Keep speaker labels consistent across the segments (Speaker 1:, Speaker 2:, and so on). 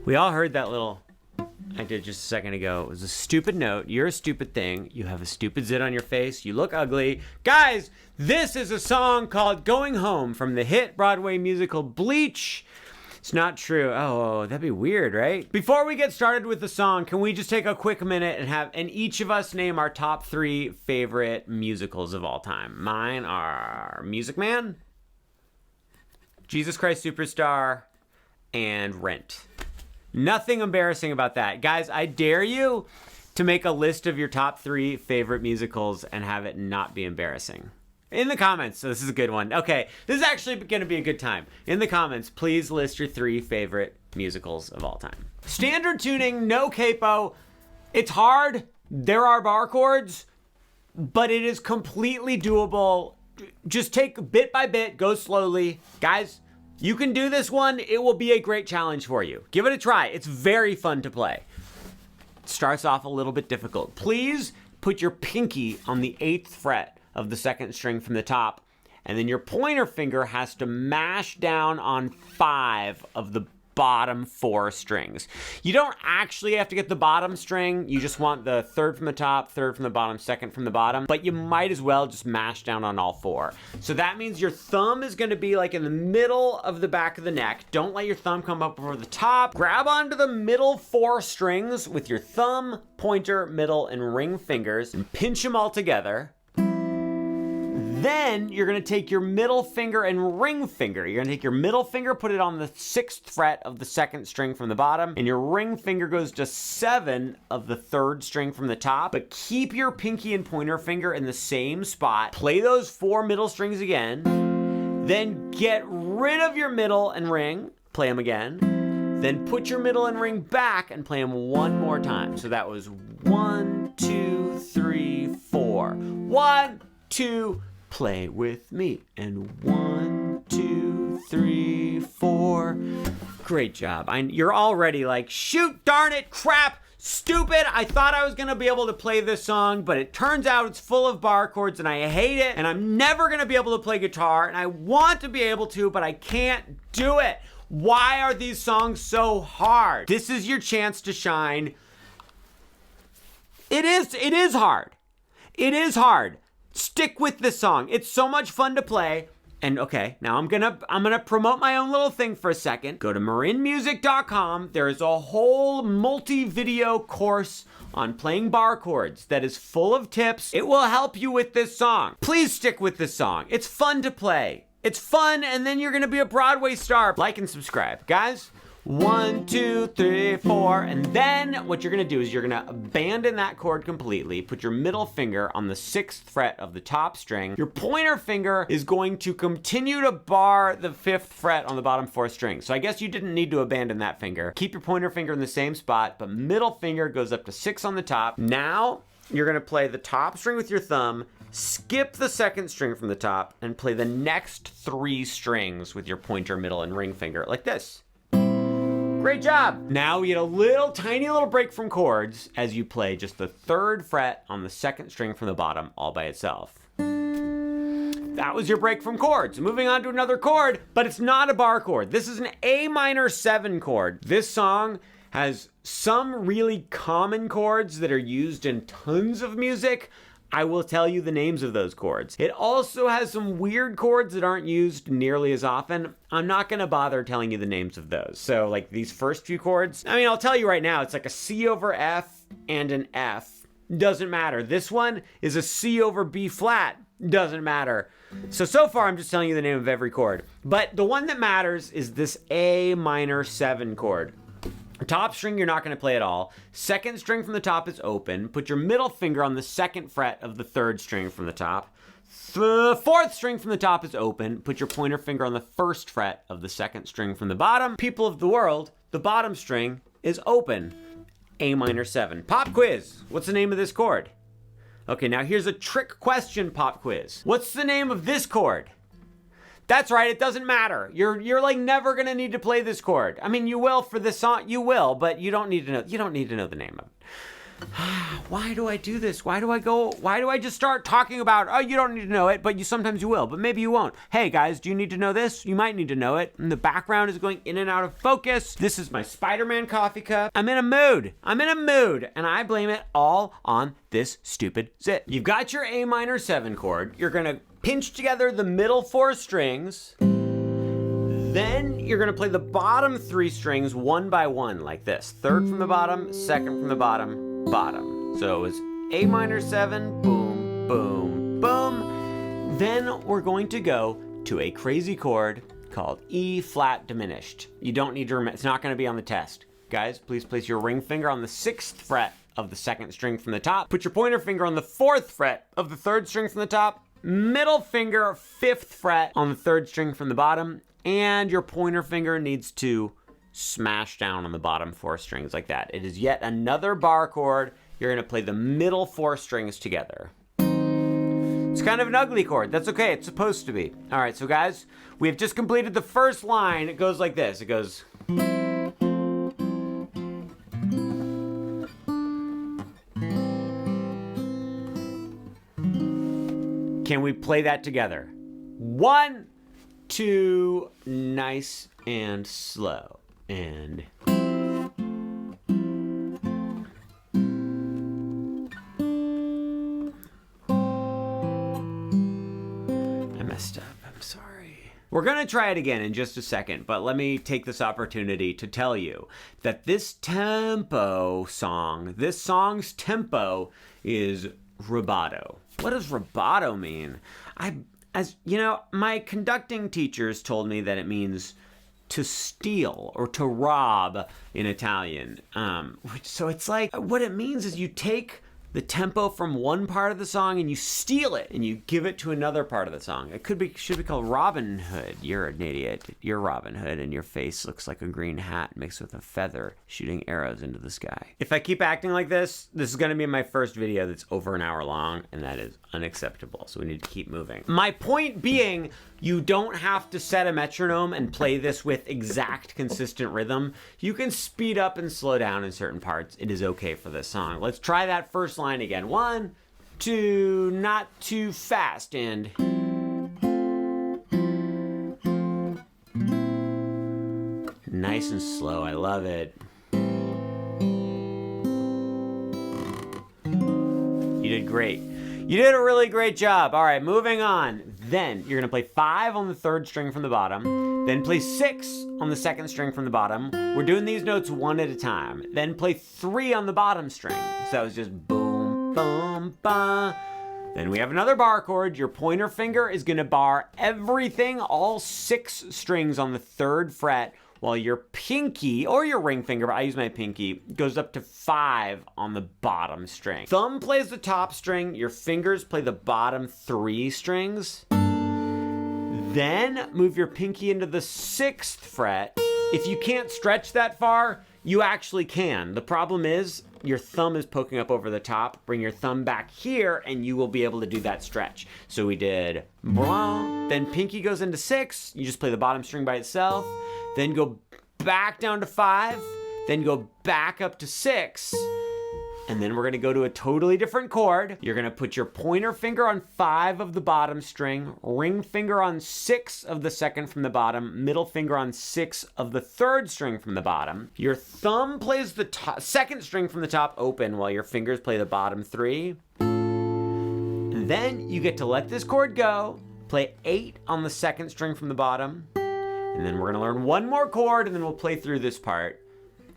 Speaker 1: We all heard that little I did just a second ago. It was a stupid note. You're a stupid thing. You have a stupid zit on your face. You look ugly. Guys, this is a song called Going Home from the hit Broadway musical Bleach. It's not true. Oh, that'd be weird, right? Before we get started with the song, can we just take a quick minute and each of us name our top 3 favorite musicals of all time? Mine are Music Man, Jesus Christ Superstar, and Rent. Nothing embarrassing about that. Guys, I dare you to make a list of your top 3 favorite musicals and have it not be embarrassing. In the comments, so this is a good one. Okay, this is actually going to be a good time. In the comments, please list your 3 favorite musicals of all time. Standard tuning, no capo. It's hard. There are bar chords, but it is completely doable. Just take bit by bit, go slowly. Guys, you can do this one. It will be a great challenge for you. Give it a try. It's very fun to play. It starts off a little bit difficult. Please put your pinky on the 8th fret of the 2nd string from the top, and then your pointer finger has to mash down on 5 of the bottom 4 strings. You don't actually have to get the bottom string. You just want the 3rd from the top, 3rd from the bottom, 2nd from the bottom, but you might as well just mash down on all 4. So that means your thumb is going to be like in the middle of the back of the neck. Don't let your thumb come up over the top. Grab onto the middle 4 strings with your thumb, pointer, middle, and ring fingers and pinch them all together. Then you're going to take your middle finger and ring finger. You're going to take your middle finger, put it on the 6th fret of the 2nd string from the bottom, and your ring finger goes to 7 of the 3rd string from the top, but keep your pinky and pointer finger in the same spot. Play those 4 middle strings again, then get rid of your middle and ring, play them again, then put your middle and ring back and play them one more time. So that was 1, 2, 3, 4. 1, 2, play with me. And 1, 2, 3, 4. Great job. You're already like, shoot, darn it, crap, stupid. I thought I was going to be able to play this song, but it turns out it's full of bar chords and I hate it. And I'm never going to be able to play guitar. And I want to be able to, but I can't do it. Why are these songs so hard? This is your chance to shine. It is hard. It is hard. Stick with this song. It's so much fun to play. And okay, now I'm gonna promote my own little thing for a second. Go to marinmusic.com. There is a whole multi-video course on playing bar chords that is full of tips. It will help you with this song. Please stick with this song. It's fun to play. It's fun, and then you're gonna be a Broadway star. Like and subscribe. Guys, 1, 2, 3, 4, and then what you're gonna do is you're gonna abandon that chord completely, put your middle finger on the 6th fret of the top string. Your pointer finger is going to continue to bar the 5th fret on the bottom 4th string. So I guess you didn't need to abandon that finger. Keep your pointer finger in the same spot, but middle finger goes up to 6 on the top. Now, you're gonna play the top string with your thumb, skip the 2nd string from the top, and play the next 3 strings with your pointer, middle, and ring finger, like this. Great job. Now we get a tiny little break from chords as you play just the 3rd fret on the 2nd string from the bottom all by itself. That was your break from chords. Moving on to another chord, but it's not a bar chord. This is an A minor 7 chord. This song has some really common chords that are used in tons of music. I will tell you the names of those chords. It also has some weird chords that aren't used nearly as often. I'm not gonna bother telling you the names of those. So like these first few chords, I mean, I'll tell you right now, it's like a C over F and an F. Doesn't matter. This one is a C over B flat. Doesn't matter. So far I'm just telling you the name of every chord. But the one that matters is this A minor 7 chord. Top string, you're not going to play at all. 2nd string from the top is open. Put your middle finger on the 2nd fret of the 3rd string from the top. The 4th string from the top is open. Put your pointer finger on the 1st fret of the 2nd string from the bottom. People of the world, the bottom string is open. A minor 7. Pop quiz. What's the name of this chord? Okay, now here's a trick question pop quiz. What's the name of this chord? That's right, it doesn't matter. You're like never gonna need to play this chord. I mean, you will for this song, you will, but you don't need to know the name of it. Why do I do this? Why do I just start talking about, oh, you don't need to know it, but sometimes you will, but maybe you won't. Hey guys, do you need to know this? You might need to know it. And the background is going in and out of focus. This is my Spider-Man coffee cup. I'm in a mood, and I blame it all on this stupid zit. You've got your A minor 7 chord. You're gonna pinch together the middle 4 strings. Then you're gonna play the bottom 3 strings one by one like this. 3rd from the bottom, 2nd from the bottom, bottom. So it's A minor 7, boom, boom, boom. Then we're going to go to a crazy chord called E flat diminished. You don't need to remember, it's not gonna be on the test. Guys, please place your ring finger on the 6th fret of the 2nd string from the top. Put your pointer finger on the 4th fret of the 3rd string from the top. Middle finger, 5th fret on the 3rd string from the bottom. And your pointer finger needs to smash down on the bottom 4 strings like that. It is yet another bar chord. You're gonna play the middle 4 strings together. It's kind of an ugly chord. That's okay, it's supposed to be. All right, so guys, we have just completed the first line. It goes like this, it goes. Can we play that together? 1, 2, nice and slow, and I messed up, I'm sorry. We're gonna try it again in just a second, but let me take this opportunity to tell you that this song's tempo is rubato. What does rubato mean? As you know, my conducting teachers told me that it means to steal or to rob in Italian. So it's like, what it means is you take the tempo from one part of the song and you steal it and you give it to another part of the song. It should be called Robin Hood. You're an idiot. You're Robin Hood and your face looks like a green hat mixed with a feather shooting arrows into the sky. If I keep acting like this is gonna be my first video that's over an hour long, and that is unacceptable. So we need to keep moving. My point being, you don't have to set a metronome and play this with exact consistent rhythm. You can speed up and slow down in certain parts. It is okay for this song. Let's try that first line again. 1, 2, not too fast, and nice and slow. I love it. You did great. You did a really great job. All right, moving on. Then you're gonna play 5 on the 3rd string from the bottom, then play 6 on the 2nd string from the bottom. We're doing these notes one at a time. Then play 3 on the bottom string. So it's just boom, boom, ba. Then we have another bar chord. Your pointer finger is gonna bar everything, all 6 strings on the 3rd fret, while your pinky, or your ring finger, but I use my pinky, goes up to 5 on the bottom string. Thumb plays the top string, your fingers play the bottom 3 strings. Then move your pinky into the 6th fret. If you can't stretch that far, you actually can. The problem is your thumb is poking up over the top. Bring your thumb back here and you will be able to do that stretch. So we did blah, then pinky goes into 6. You just play the bottom string by itself. Then go back down to 5. Then go back up to 6. And then we're gonna go to a totally different chord. You're gonna put your pointer finger on 5 of the bottom string, ring finger on 6 of the 2nd from the bottom, middle finger on 6 of the 3rd string from the bottom. Your thumb plays the 2nd string from the top open while your fingers play the bottom 3. And then you get to let this chord go, play 8 on the 2nd string from the bottom, and then we're gonna learn one more chord and then we'll play through this part.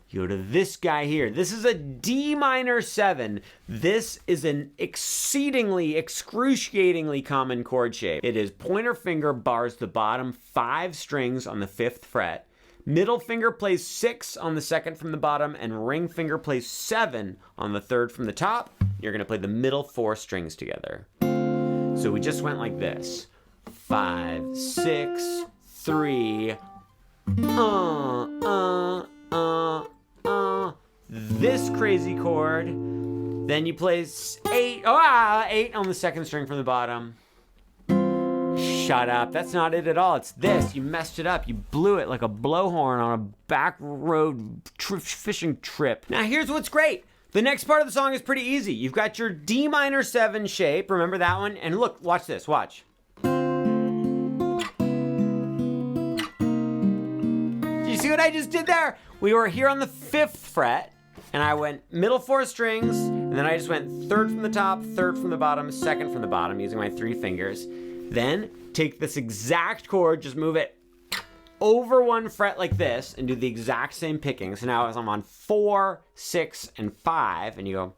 Speaker 1: You go to this guy here. This is a D minor 7. This is an excruciatingly common chord shape. It is pointer finger bars the bottom 5 strings on the 5th fret. Middle finger plays 6 on the 2nd from the bottom, and ring finger plays 7 on the 3rd from the top. You're gonna play the middle 4 strings together. So we just went like this. 5, 6, 3, this crazy chord. Then you play 8 on the 2nd string from the bottom. Shut up, that's not it at all. It's this, you messed it up. You blew it like a blowhorn on a back road fishing trip. Now here's what's great. The next part of the song is pretty easy. You've got your D minor 7 shape. Remember that one? And look, watch this, watch. Do you see what I just did there? We were here on the 5th fret, and I went middle 4 strings, and then I just went 3rd from the top, 3rd from the bottom, 2nd from the bottom using my 3 fingers. Then take this exact chord, just move it over 1 fret like this, and do the exact same picking. So now as I'm on 4, 6, and 5, and you go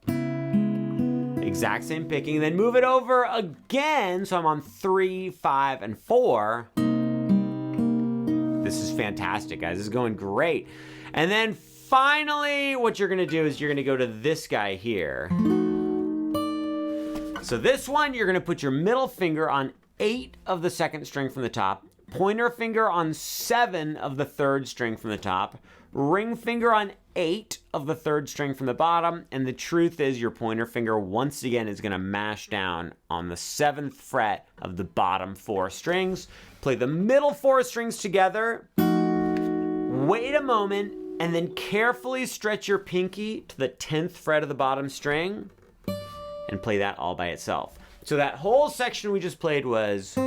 Speaker 1: exact same picking, then move it over again, so I'm on 3, 5, and 4. This is fantastic, guys. This is going great. And then finally, what you're gonna do is you're gonna go to this guy here. So this one, you're gonna put your middle finger on 8 of the 2nd string from the top, pointer finger on 7 of the 3rd string from the top, ring finger on 8 of the 3rd string from the bottom, and the truth is your pointer finger once again is gonna mash down on the 7th fret of the bottom 4 strings. Play the middle 4 strings together, wait a moment, and then carefully stretch your pinky to the 10th fret of the bottom string and play that all by itself. So that whole section we just played was...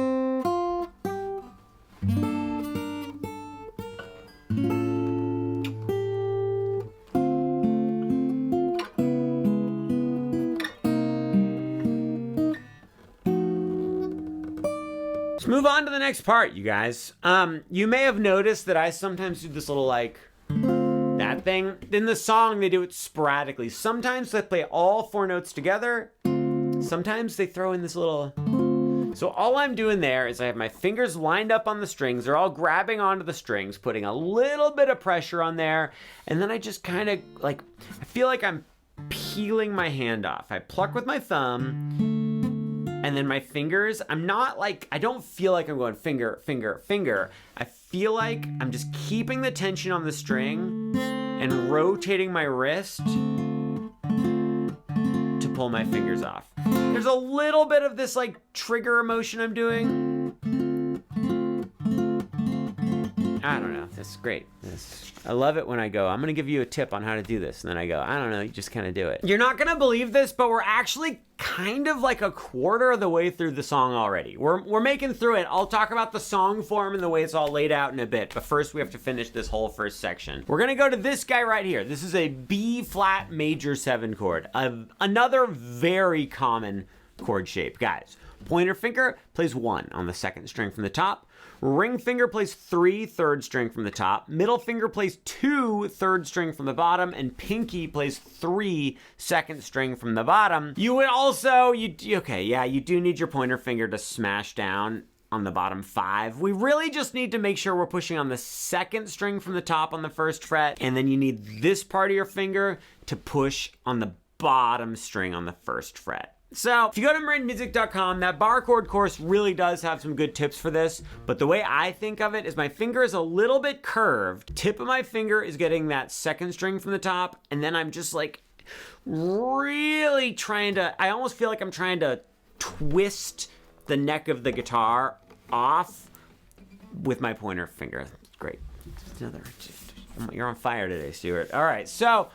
Speaker 1: Let's move on to the next part, you guys. You may have noticed that I sometimes do this little like... that thing. In the song, they do it sporadically. Sometimes they play all 4 notes together. Sometimes they throw in this little... So all I'm doing there is I have my fingers lined up on the strings. They're all grabbing onto the strings, putting a little bit of pressure on there. And then I just kind of like, I feel like I'm peeling my hand off. I pluck with my thumb, and then my fingers, I'm not like, I don't feel like I'm going finger, finger, finger. I feel like I'm just keeping the tension on the string and rotating my wrist to pull my fingers off. There's a little bit of this like trigger motion I'm doing. I don't know, that's great. I love it when I go, I'm gonna give you a tip on how to do this. And then I go, I don't know, you just kind of do it. You're not gonna believe this, but we're actually kind of like a quarter of the way through the song already. We're making through it. I'll talk about the song form and the way it's all laid out in a bit, but first we have to finish this whole first section. We're gonna go to this guy right here. This is a B flat major 7 chord. Another very common chord shape. Guys, pointer finger plays 1 on the 2nd string from the top. Ring finger plays 3 3rd string from the top. Middle finger plays 2 3rd string from the bottom, and pinky plays 3 2nd string from the bottom. You would also, you do need your pointer finger to smash down on the bottom 5. We really just need to make sure we're pushing on the 2nd string from the top on the 1st fret, and then you need this part of your finger to push on the bottom string on the 1st fret. So if you go to marinmusic.com, that bar chord course really does have some good tips for this, but the way I think of it is my finger is a little bit curved. Tip of my finger is getting that 2nd string from the top, and then I'm just like really trying to, I almost feel like I'm trying to twist the neck of the guitar off with my pointer finger. Great. You're on fire today, Stuart. All right, so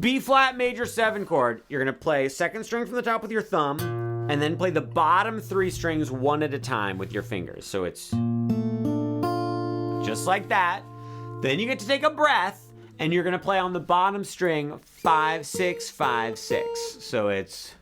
Speaker 1: B flat major 7 chord. You're gonna play 2nd string from the top with your thumb, and then play the bottom 3 strings one at a time with your fingers. So it's just like that. Then you get to take a breath, and you're gonna play on the bottom string 5, 6, 5, 6. So it's...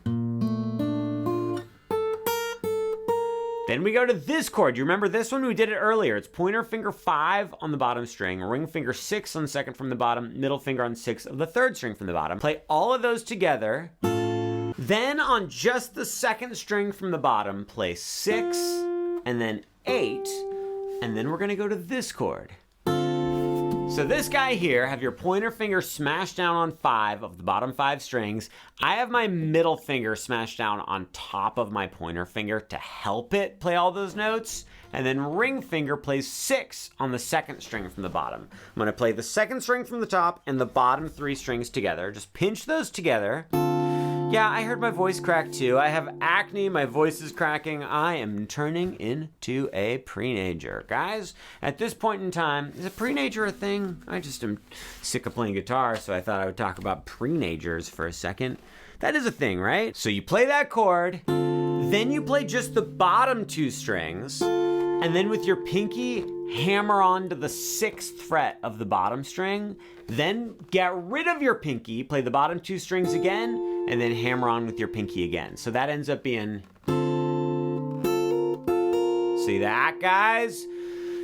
Speaker 1: Then we go to this chord. You remember this one? We did it earlier. It's pointer finger 5 on the bottom string, ring finger 6 on 2nd from the bottom, middle finger on 6 of the 3rd string from the bottom. Play all of those together. Then on just the 2nd string from the bottom, play 6 and then 8. And then we're gonna go to this chord. So this guy here, have your pointer finger smashed down on 5 of the bottom 5 strings. I have my middle finger smashed down on top of my pointer finger to help it play all those notes. And then ring finger plays 6 on the 2nd string from the bottom. I'm gonna play the 2nd string from the top and the bottom 3 strings together. Just pinch those together. Yeah, I heard my voice crack too. I have acne, my voice is cracking. I am turning into a pre-nager. Guys, at this point in time, is a pre-nager a thing? I just am sick of playing guitar, so I thought I would talk about pre-nagers for a second. That is a thing, right? So you play that chord, then you play just the bottom 2 strings, and then with your pinky, hammer onto the 6th fret of the bottom string, then get rid of your pinky, play the bottom 2 strings again, and then hammer on with your pinky again. So that ends up being... See that, guys?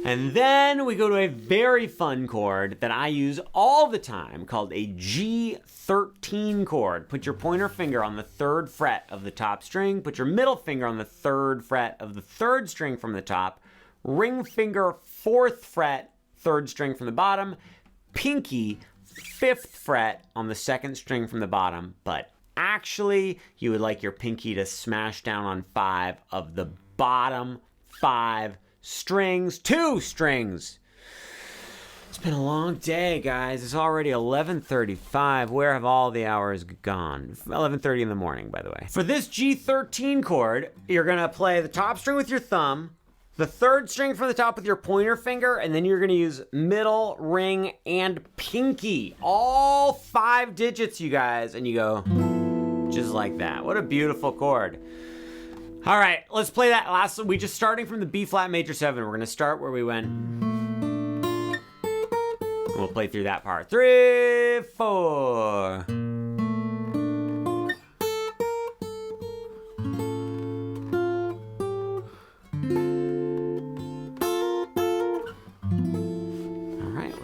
Speaker 1: And then we go to a very fun chord that I use all the time called a G13 chord. Put your pointer finger on the 3rd fret of the top string, put your middle finger on the 3rd fret of the 3rd string from the top, ring finger 4th fret, 3rd string from the bottom, pinky 5th fret on the 2nd string from the bottom, but actually you would like your pinky to smash down on 5 of the bottom 5 strings, 2 strings. It's been a long day, guys. It's already 11:35. Where have all the hours gone? 11:30 in the morning, by the way. For this G13 chord, you're gonna play the top string with your thumb, the 3rd string from the top with your pointer finger, and then you're gonna use middle, ring, and pinky. All 5 digits, you guys, and you go just like that. What a beautiful chord. All right, let's play that last. We just starting from the B flat major 7. We're gonna start where we went. We'll play through that part. 3, 4.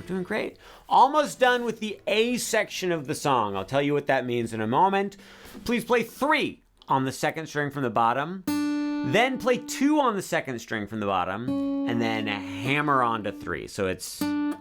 Speaker 1: Doing great. Almost done with the A section of the song. I'll tell you what that means in a moment. Please play 3 on the 2nd string from the bottom, then play 2 on the 2nd string from the bottom, and then hammer on to 3. So it's then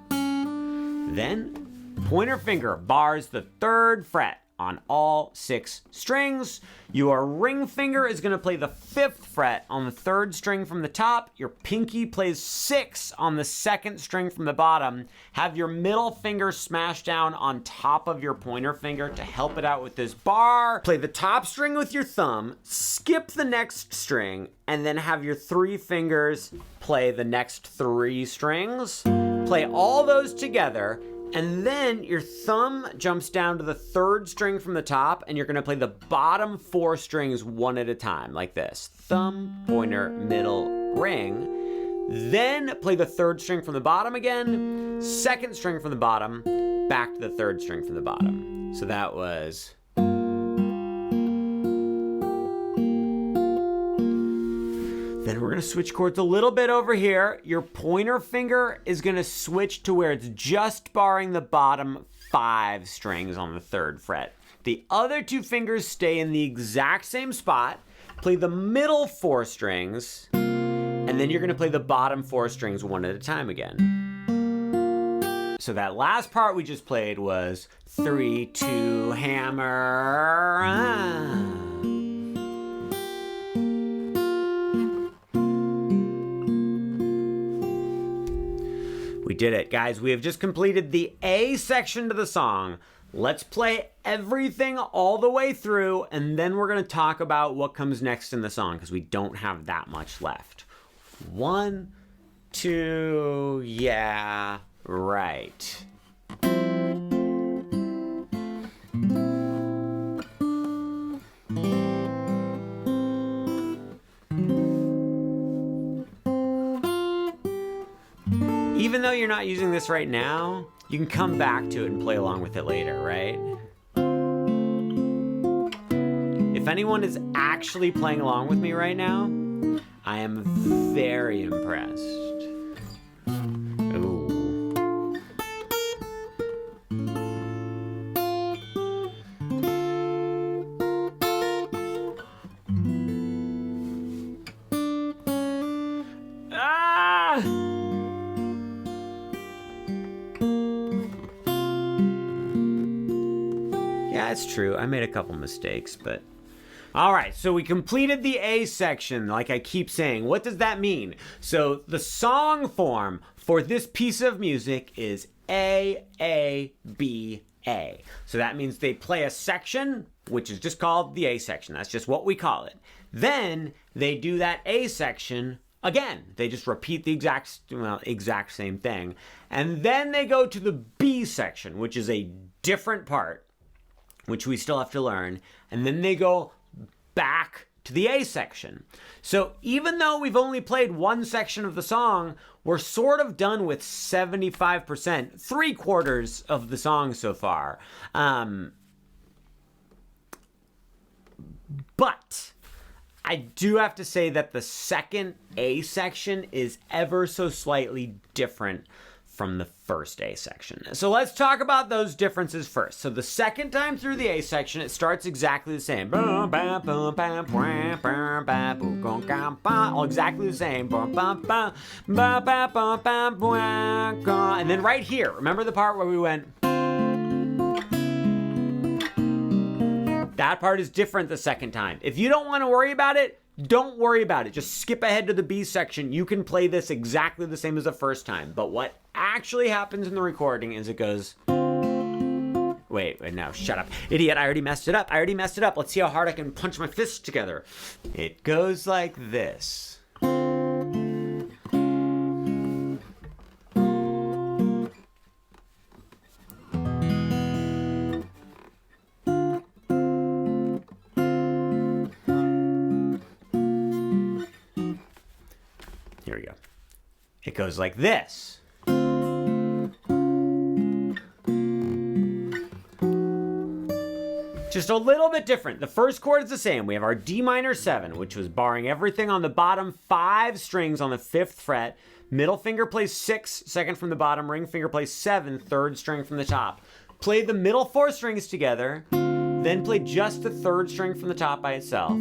Speaker 1: pointer finger bars the 3rd fret on all 6 strings. Your ring finger is gonna play the 5th fret on the 3rd string from the top. Your pinky plays 6 on the 2nd string from the bottom. Have your middle finger smash down on top of your pointer finger to help it out with this bar. Play the top string with your thumb, skip the next string, and then have your 3 fingers play the next 3 strings. Play all those together, and then your thumb jumps down to the 3rd string from the top, and you're gonna play the bottom 4 strings one at a time, like this. Thumb, pointer, middle, ring. Then play the 3rd string from the bottom again, 2nd string from the bottom, back to the 3rd string from the bottom. So that was... Then we're gonna switch chords a little bit over here. Your pointer finger is gonna switch to where it's just barring the bottom 5 strings on the 3rd fret. The other 2 fingers stay in the exact same spot. Play the middle 4 strings, and then you're gonna play the bottom 4 strings one at a time again. So that last part we just played was 3, 2, hammer. We did it, guys. We have just completed the A section to the song. Let's play everything all the way through, and then we're gonna talk about what comes next in the song, because we don't have that much left. 1, 2, yeah, right. Even though you're not using this right now, you can come back to it and play along with it later, right? If anyone is actually playing along with me right now, I am very impressed. Ooh. That's true. I made a couple mistakes, but... All right, so we completed the A section, like I keep saying. What does that mean? So the song form for this piece of music is A, A, B, A. So that means they play a section, which is just called the A section. That's just what we call it. Then they do that A section again. They just repeat the exact same thing. And then they go to the B section, which is a different part, which we still have to learn. And then they go back to the A section. So even though we've only played one section of the song, we're sort of done with 75%, 3/4 of the song so far. But I do have to say that the second A section is ever so slightly different from the first A section. So let's talk about those differences first. So the second time through the A section, it starts exactly the same. All exactly the same. And then right here, remember the part where we went... That part is different the second time. If you don't want to worry about it, don't worry about it. Just skip ahead to the B section. You can play this exactly the same as the first time. But what actually happens in the recording is it goes... Wait, no, shut up. Idiot, I already messed it up. Let's see how hard I can punch my fists together. It goes like this. Here we go. It goes like this. Just a little bit different. The first chord is the same. We have our D minor 7, which was barring everything on the bottom 5 strings on the 5th fret. Middle finger plays 6, second from the bottom. Ring finger plays 7, third string from the top. Play the middle 4 strings together, then play just the 3rd string from the top by itself.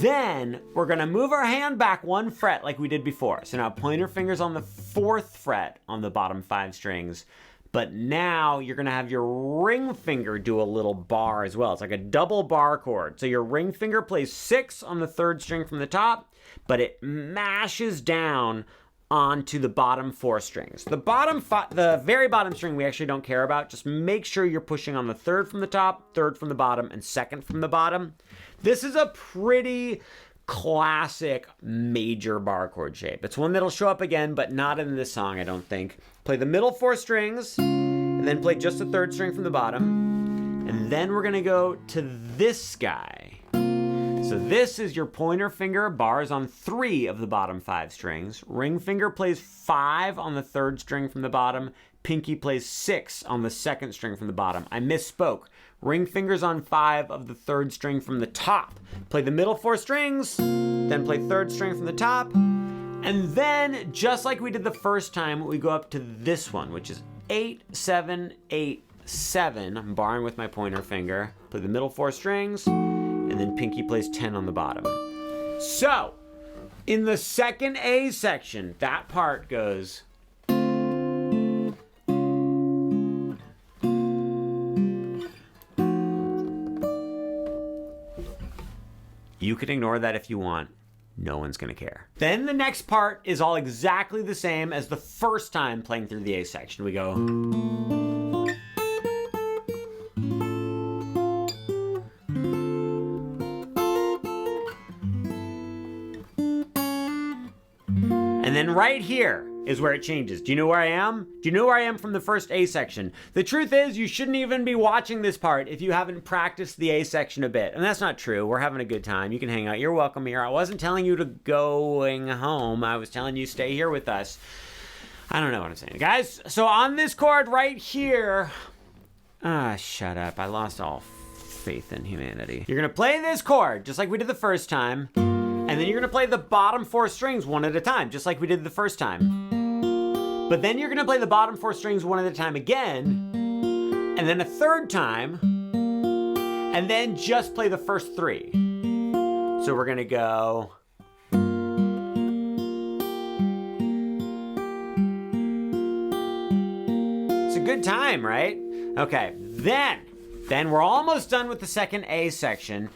Speaker 1: Then we're going to move our hand back 1 fret like we did before. So now pointer finger's on the 4th fret on the bottom 5 strings. But now you're going to have your ring finger do a little bar as well. It's like a double bar chord. So your ring finger plays 6 on the 3rd string from the top, but it mashes down onto the bottom 4 strings. The very bottom string we actually don't care about. Just make sure you're pushing on the 3rd from the top, 3rd from the bottom, and 2nd from the bottom. This is a pretty classic major bar chord shape. It's one that'll show up again, but not in this song, I don't think. Play the middle 4 strings, and then play just the 3rd string from the bottom. And then we're gonna go to this guy. So this is your pointer finger, bars on 3 of the bottom 5 strings. Ring finger plays 5 on the 3rd string from the bottom. Pinky plays 6 on the 2nd string from the bottom. I misspoke. Ring fingers on 5 of the 3rd string from the top. Play the middle 4 strings, then play 3rd string from the top. And then, just like we did the first time, we go up to this one, which is 8, 7, 8, 7. I'm barring with my pointer finger. Play the middle 4 strings, and then pinky plays 10 on the bottom. So, in the second A section, that part goes... You can ignore that if you want. No one's gonna care. Then the next part is all exactly the same as the first time playing through the A section. We go... And then right here is where it changes. Do you know where I am? Do you know where I am from the first A section? The truth is, you shouldn't even be watching this part if you haven't practiced the A section a bit. And that's not true. We're having a good time. You can hang out. You're welcome here. I wasn't telling you to going home. I was telling you stay here with us. I don't know what I'm saying. Guys, so on this chord right here... shut up. I lost all faith in humanity. You're gonna play this chord, just like we did the first time. And then you're gonna play the bottom 4 strings one at a time, just like we did the first time. But then you're gonna play the bottom 4 strings one at a time again, and then a third time, and then just play the first 3. So we're gonna go... It's a good time, right? Okay, then we're almost done with the second A section.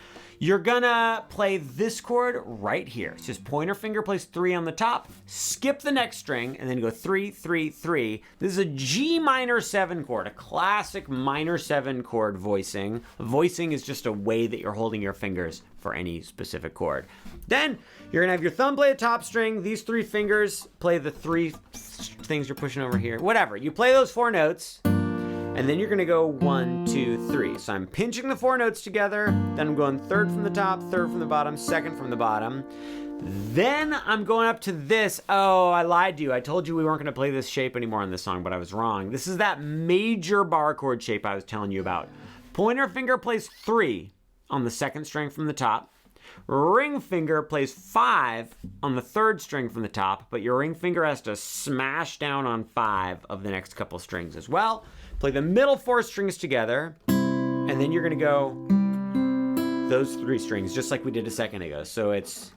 Speaker 1: You're gonna play this chord right here. It's just pointer finger plays 3 on the top, skip the next string, and then go 3, 3, 3. This is a G minor 7 chord, a classic minor 7 chord voicing. Voicing is just a way that you're holding your fingers for any specific chord. Then you're gonna have your thumb play a top string, these 3 fingers play the 3 things you're pushing over here. Whatever, you play those 4 notes, and then you're gonna go 1, 2, 3. So I'm pinching the 4 notes together, then I'm going 3rd from the top, 3rd from the bottom, 2nd from the bottom. Then I'm going up to this. Oh, I lied to you. I told you we weren't gonna play this shape anymore on this song, but I was wrong. This is that major bar chord shape I was telling you about. Pointer finger plays 3 on the 2nd string from the top. Ring finger plays 5 on the 3rd string from the top, but your ring finger has to smash down on 5 of the next couple strings as well. Play the middle 4 strings together, and then you're gonna go those 3 strings, just like we did a second ago. So it's...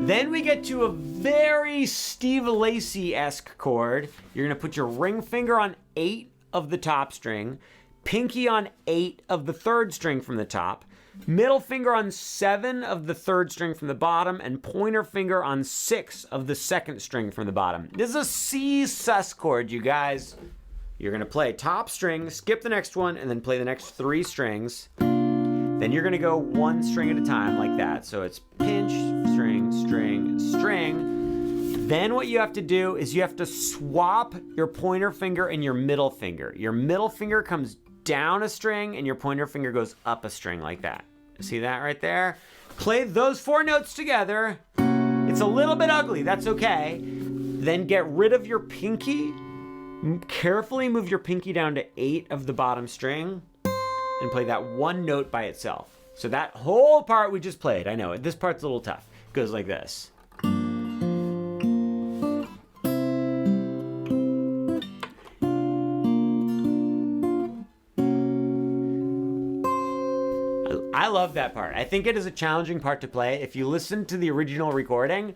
Speaker 1: Then we get to a very Steve Lacy-esque chord. You're gonna put your ring finger on 8 of the top string, pinky on 8 of the 3rd string from the top, middle finger on 7 of the 3rd string from the bottom, and pointer finger on 6 of the 2nd string from the bottom. This is a C sus chord, you guys. You're gonna play top string, skip the next one, and then play the next 3 strings. Then you're gonna go 1 string at a time like that. So it's pinch, string, string, string. Then what you have to do is you have to swap your pointer finger and your middle finger. Your middle finger comes down a string and your pointer finger goes up a string like that. See that right there? Play those 4 notes together. It's a little bit ugly, that's okay. Then get rid of your pinky. Carefully move your pinky down to 8 of the bottom string and play that 1 note by itself. So that whole part we just played, I know, this part's a little tough. It goes like this. I love that part. I think it is a challenging part to play. If you listen to the original recording,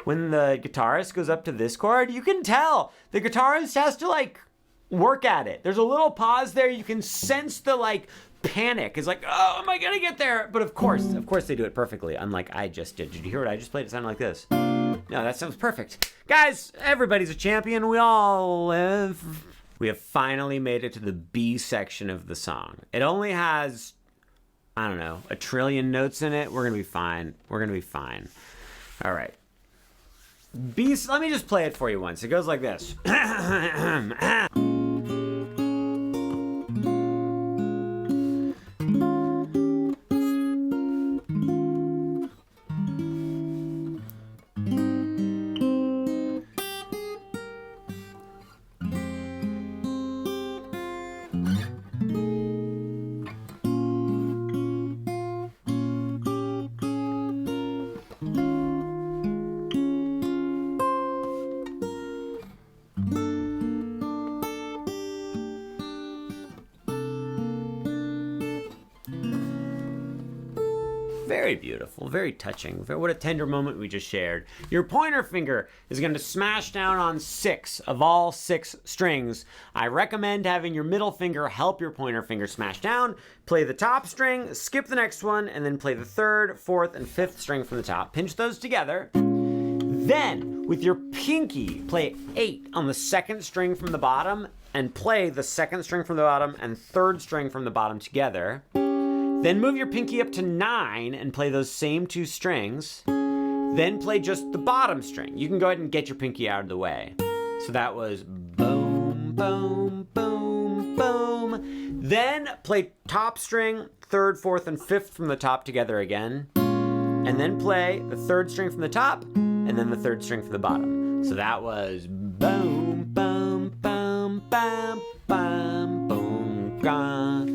Speaker 1: when the guitarist goes up to this chord, you can tell the guitarist has to like work at it. There's a little pause there. You can sense the like panic. It's like, oh, am I gonna get there? But of course they do it perfectly, unlike I just did. Did you hear what I just played? It sounded like this. No, that sounds perfect. Guys, everybody's a champion. We all live. We have finally made it to the B section of the song. It only has, I don't know, a trillion notes in it. We're gonna be fine. We're gonna be fine. All right. B, let me just play it for you once. It goes like this. Very beautiful, very touching. What a tender moment we just shared. Your pointer finger is going to smash down on 6 of all 6 strings. I recommend having your middle finger help your pointer finger smash down. Play the top string, skip the next one, and then play the 3rd, 4th, and 5th string from the top. Pinch those together. Then, with your pinky, play 8 on the 2nd string from the bottom, and play the 2nd string from the bottom and 3rd string from the bottom together. Then move your pinky up to 9 and play those same 2 strings. Then play just the bottom string. You can go ahead and get your pinky out of the way. So that was boom, boom, boom, boom. Then play top string, 3rd, 4th, and 5th from the top together again. And then play the 3rd string from the top, and then the 3rd string from the bottom. So that was boom, boom, boom, bam, bam, boom, gah.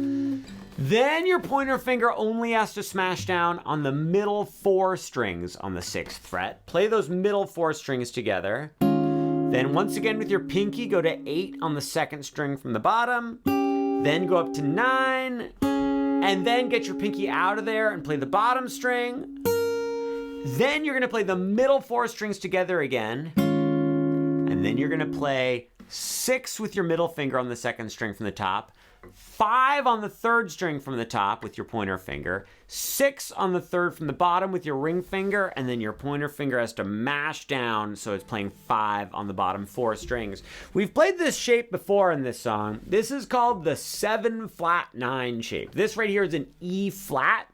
Speaker 1: Then your pointer finger only has to smash down on the middle 4 strings on the 6th fret. Play those middle 4 strings together. Then once again with your pinky, go to 8 on the 2nd string from the bottom. Then go up to 9. And then get your pinky out of there and play the bottom string. Then you're going to play the middle 4 strings together again. And then you're going to play 6 with your middle finger on the 2nd string from the top. 5 on the 3rd string from the top with your pointer finger, 6 on the 3rd from the bottom with your ring finger, and then your pointer finger has to mash down so it's playing 5 on the bottom 4 strings. We've played this shape before in this song. This is called the 7-flat-9 shape. This right here is an E flat,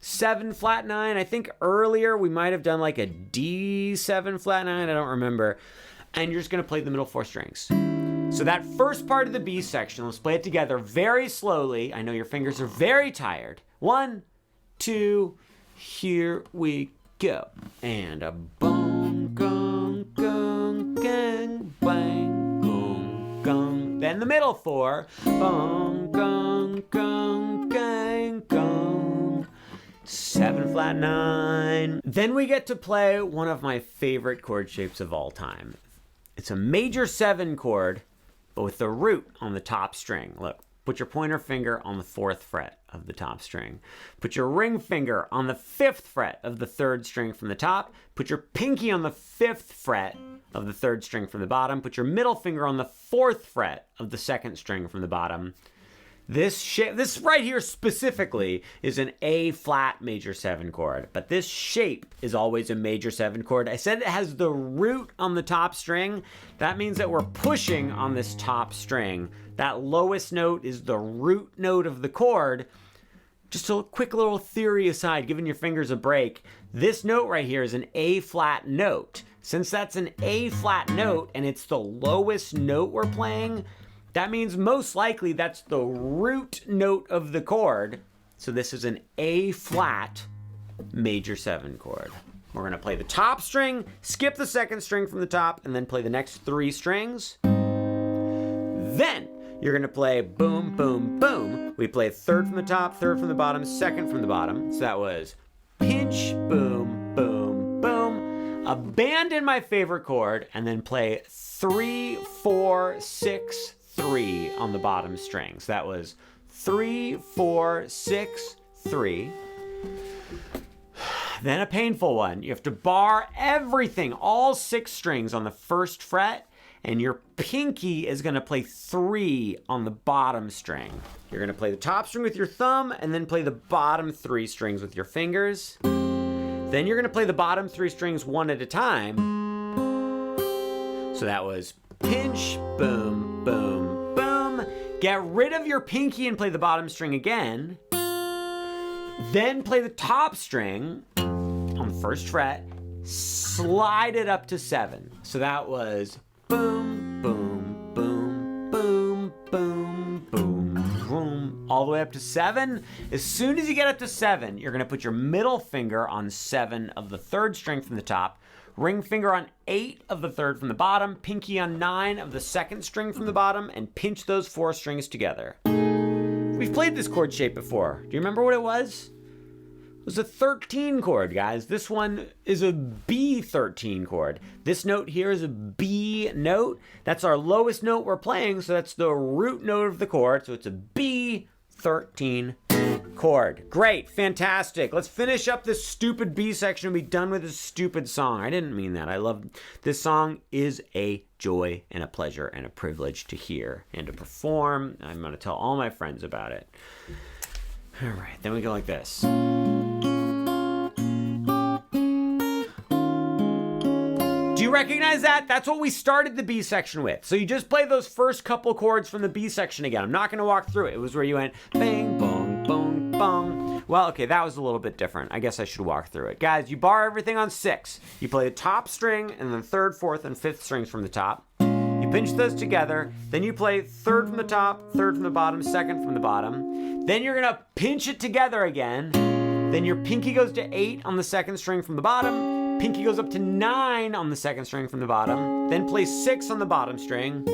Speaker 1: 7-flat-9. I think earlier we might have done like a D7-flat-9. I don't remember. And you're just going to play the middle 4 strings. So that first part of the B section, let's play it together very slowly. I know your fingers are very tired. 1, 2, here we go. And a boom, gong, gong, gang, bang, boom, gong. Then the middle 4. Boom, gong, gong, gang, gong. 7-flat-9. Then we get to play one of my favorite chord shapes of all time. It's a major 7 chord, but with the root on the top string. Look, put your pointer finger on the 4th fret of the top string. Put your ring finger on the 5th fret of the 3rd string from the top. Put your pinky on the 5th fret of the 3rd string from the bottom. Put your middle finger on the 4th fret of the 2nd string from the bottom. This right here specifically is an A flat major 7 chord, but this shape is always a major 7 chord. I said it has the root on the top string. That means that we're pushing on this top string. That lowest note is the root note of the chord. Just a quick little theory aside, giving your fingers a break, this note right here is an A flat note. Since that's an A flat note and it's the lowest note we're playing, that means most likely that's the root note of the chord. So this is an A flat major 7 chord. We're going to play the top string, skip the 2nd string from the top, and then play the next 3 strings. Then you're going to play boom, boom, boom. We play 3rd from the top, 3rd from the bottom, 2nd from the bottom. So that was pinch, boom, boom, boom. Abandon my favorite chord, and then play 3, 4, 6, 3 on the bottom strings. That was 3, 4, 6, 3. Then a painful one. You have to bar everything, all 6 strings on the 1st fret, and your pinky is going to play 3 on the bottom string. You're going to play the top string with your thumb, and then play the bottom 3 strings with your fingers. Then you're going to play the bottom 3 strings one at a time. So that was pinch, boom, boom, boom. Get rid of your pinky and play the bottom string again. Then play the top string on the 1st fret. Slide it up to 7. So that was boom, boom, boom, boom, boom, boom, boom, all the way up to 7. As soon as you get up to 7, you're going to put your middle finger on 7 of the 3rd string from the top. Ring finger on 8 of the 3rd from the bottom, pinky on 9 of the 2nd string from the bottom, and pinch those 4 strings together. We've played this chord shape before. Do you remember what it was? It was a 13 chord, guys. This one is a B13 chord. This note here is a B note. That's our lowest note we're playing, so that's the root note of the chord, so it's a B13 chord. Great, fantastic. Let's finish up this stupid B section and be done with this stupid song. I didn't mean that. I love this song. Is a joy and a pleasure and a privilege to hear and to perform. I'm going to tell all my friends about it. All right, then we go like this. Do you recognize that? That's what we started the B section with. So you just play those first couple chords from the B section again. I'm not going to walk through it. It was where you went bang, bong, bong, bong. Well, okay, that was a little bit different. I guess I should walk through it. Guys, you bar everything on 6. You play the top string and then 3rd, 4th, and 5th strings from the top. You pinch those together. Then you play 3rd from the top, 3rd from the bottom, 2nd from the bottom. Then you're going to pinch it together again. Then your pinky goes to 8 on the 2nd string from the bottom. Pinky goes up to 9 on the 2nd string from the bottom. Then play 6 on the bottom string.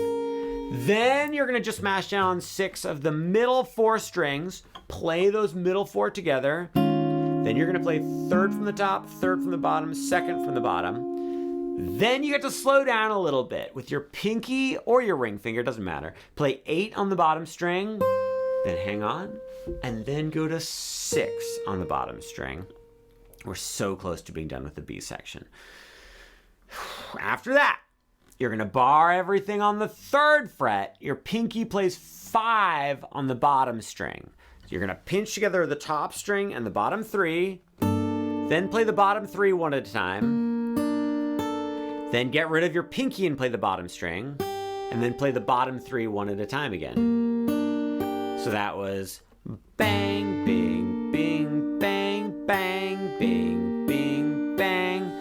Speaker 1: Then you're going to just mash down 6 of the middle 4 strings. Play those middle 4 together. Then you're going to play 3rd from the top, 3rd from the bottom, 2nd from the bottom. Then you get to slow down a little bit with your pinky or your ring finger, doesn't matter. Play 8 on the bottom string, then hang on, and then go to 6 on the bottom string. We're so close to being done with the B section. After that, You're going to bar everything on the 3rd fret. Your pinky plays 5 on the bottom string. So you're going to pinch together the top string and the bottom 3, then play the bottom 3 one at a time. Then get rid of your pinky and play the bottom string, and then play the bottom 3 one at a time again. So that was bang, bing, bing, bang, bang, bing, bing, bang.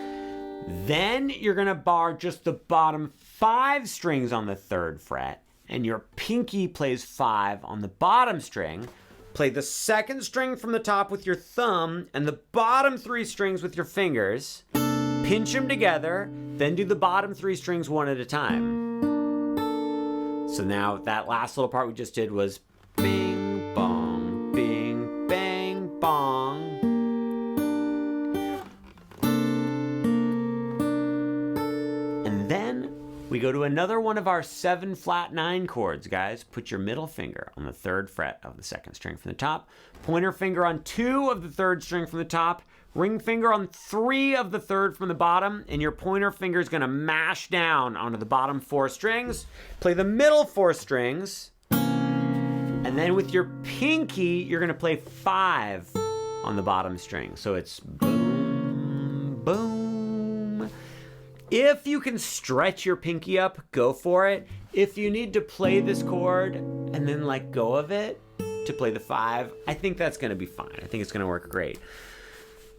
Speaker 1: Then you're going to bar just the bottom 5 strings on the 3rd fret, and your pinky plays 5 on the bottom string. Play the 2nd string from the top with your thumb and the bottom 3 strings with your fingers. Pinch them together, then do the bottom 3 strings one at a time. So now that last little part we just did was bing, bong, bing, bang, bong. We go to another one of our 7 flat 9 chords, guys. Put your middle finger on the 3rd fret of the 2nd string from the top, pointer finger on 2 of the 3rd string from the top, ring finger on 3 of the 3rd from the bottom, and your pointer finger is going to mash down onto the bottom 4 strings. Play the middle 4 strings, and then with your pinky, you're going to play 5 on the bottom string. So it's boom, boom. If you can stretch your pinky up, go for it. If you need to play this chord and then let go of it to play the 5, I think that's going to be fine. I think it's going to work great.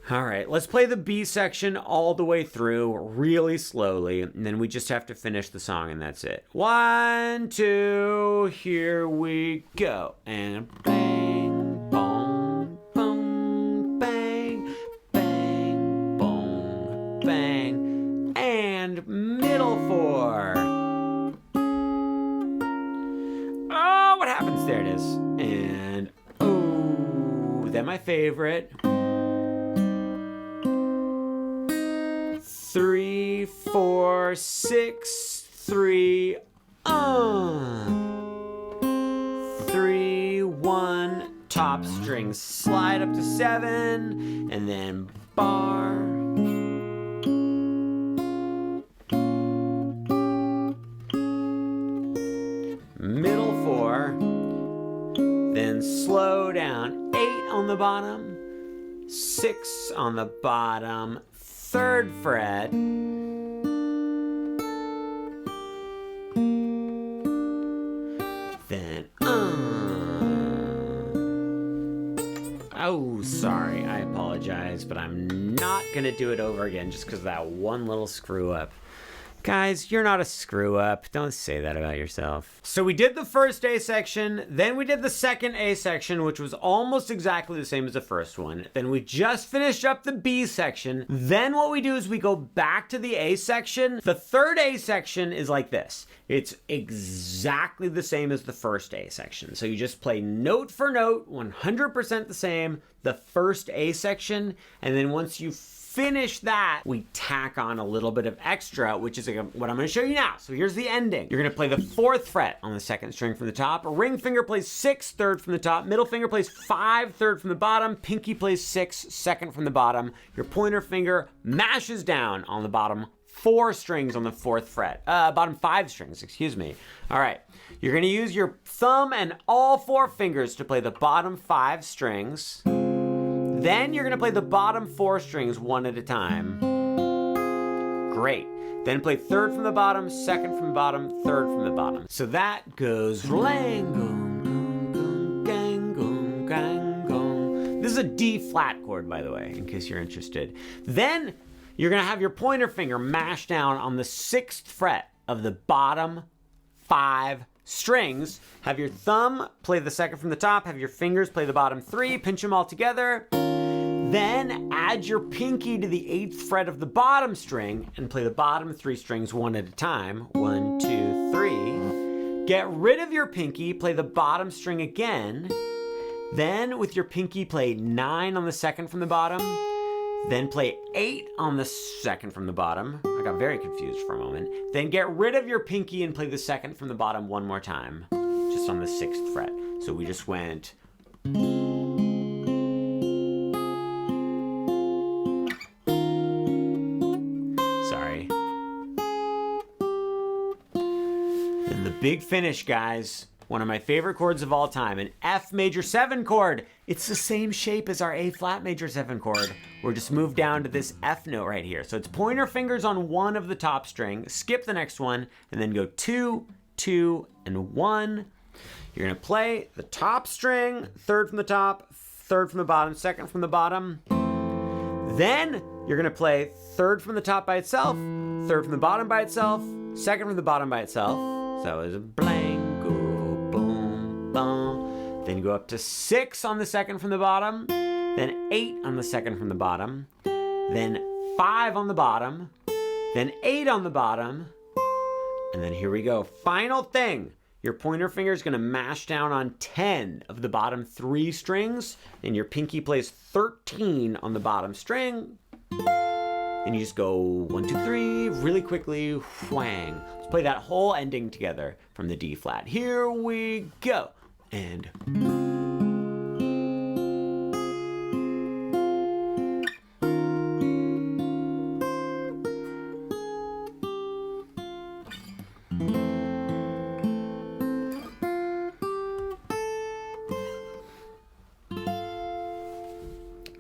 Speaker 1: All right, let's play the B section all the way through really slowly, and then we just have to finish the song, and that's it. 1, 2, here we go. And bang, bong, boom, bang, bang, bong, bang. And middle 4. Oh, what happens? There it is. And, oh, then my favorite. 3, 4, 6, 3, 3, 1, top string, slide up to 7, and then bar. Middle 4, then slow down, 8 on the bottom, 6 on the bottom, 3rd fret, then oh, sorry, I apologize, but I'm not gonna do it over again just because of that one little screw up. Guys, you're not a screw up. Don't say that about yourself. So we did the first A section, then we did the second A section, which was almost exactly the same as the first one. Then we just finished up the B section. Then what we do is we go back to the A section. The third A section is like this. It's exactly the same as the first A section. So you just play note for note, 100% the same, the first A section, and then once you finish that, we tack on a little bit of extra, which is what I'm going to show you now. So here's the ending. You're going to play the 4th fret on the 2nd string from the top. Ring finger plays 6, 3rd from the top. Middle finger plays 5, 3rd from the bottom. Pinky plays 6, 2nd from the bottom. Your pointer finger mashes down on the bottom 4 strings on the 4th fret. Bottom 5 strings, excuse me. All right. You're going to use your thumb and all 4 fingers to play the bottom 5 strings. Then you're going to play the bottom 4 strings one at a time. Great. Then play 3rd from the bottom, 2nd from the bottom, 3rd from the bottom. So that goes lang gong gong gong gang gong gang gong. This is a D flat chord, by the way, in case you're interested. Then you're going to have your pointer finger mash down on the 6th fret of the bottom 5 strings. Have your thumb play the 2nd from the top, have your fingers play the bottom 3, pinch them all together. Then add your pinky to the 8th fret of the bottom string and play the bottom 3 strings one at a time. 1, 2, 3. Get rid of your pinky, play the bottom string again. Then with your pinky play 9 on the 2nd from the bottom. Then play 8 on the 2nd from the bottom. I got very confused for a moment. Then get rid of your pinky and play the 2nd from the bottom one more time, just on the 6th fret. So we just went. Sorry. Big finish, guys. One of my favorite chords of all time, an F major 7 chord. It's the same shape as our A flat major 7 chord. We're just moved down to this F note right here. So it's pointer fingers on one of the top string, skip the next one, and then go 2, 2, and 1. You're gonna play the top string, third from the top, third from the bottom, second from the bottom. Then you're gonna play third from the top by itself, third from the bottom by itself, second from the bottom by itself. So it's a blank, boom, boom. Then you go up to 6 on the second from the bottom, then 8 on the second from the bottom, then 5 on the bottom, then 8 on the bottom, and then here we go. Final thing. Your pointer finger is going to mash down on 10 of the bottom 3 strings, and your pinky plays 13 on the bottom string. And you just go 1, 2, 3 really quickly, whang. Let's play that whole ending together from the D flat. Here we go. And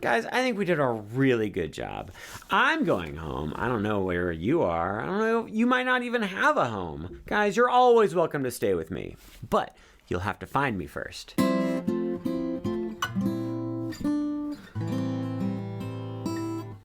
Speaker 1: guys, I think we did a really good job. I'm going home. I don't know where you are. I don't know. You might not even have a home. Guys, you're always welcome to stay with me, but you'll have to find me first.